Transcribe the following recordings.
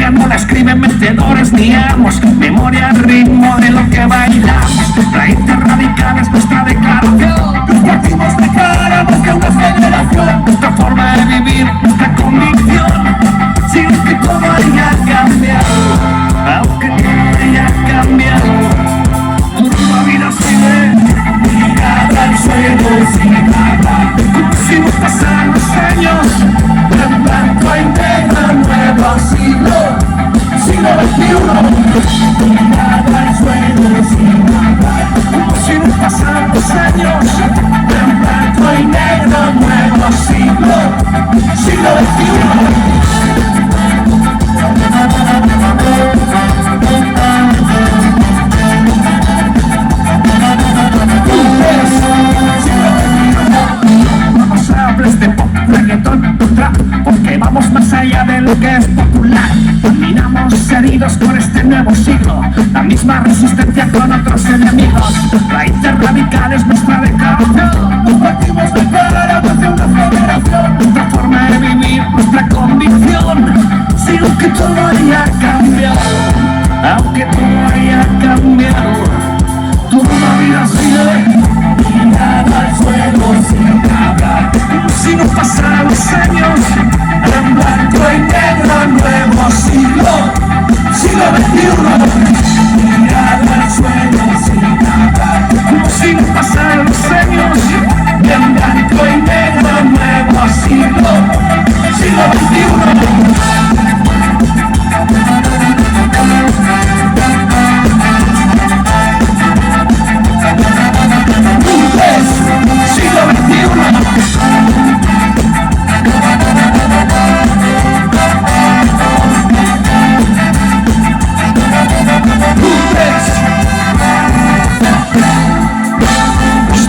historia no la escriben metedores ni amos. Memoria al ritmo de lo que bailamos. Raíces radicales, nuestra declaración. Nos partimos de cara más que una federación. Nuestra forma de vivir, nuestra convicción. Sin que todo haya cambiado, aunque todo haya cambiado, tu nueva vida sigue ligada al suelo sin nada. Como si no pasaran los años, en blanco y negro, nuevo siglo XXI. Ligada al suelo sin nada. Como si no pasaran los años, en blanco y negro, nuevo siglo XXI. De pop, reggaetón, trap, porque vamos más allá de lo que es popular. Caminamos heridos por este nuevo siglo, la misma resistencia con otros enemigos. Raíces radicales, nuestra declaración. Nos partimos de cara hacia una federación. Nuestra forma de vivir, nuestra convicción. Si aunque todo haya cambiado, aunque todo haya cambiado, tu nueva vida sigue ligada al suelo sin nada. Si no pasaran los años, en blanco y negro, nuevo siglo XXI. Ligada al suelo sin nada. Como si no pasaran los años, en blanco y negro, nuevo siglo XXI.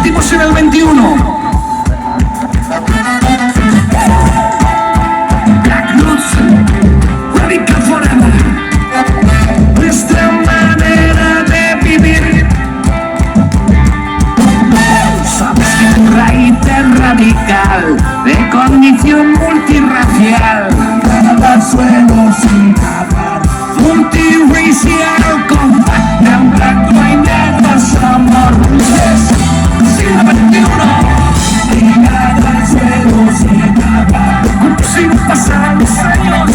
Estamos en el 21. Black Roots, Radical Forever. Nuestra manera de vivir. Sabes que tu raíz es radical, de condición multirracial. Al suelo sin acabar, multirracial, compacta en blanco y negro, somos luces. Siglo XXI, ligada al suelo sin acabar. Como si no pasaran los años.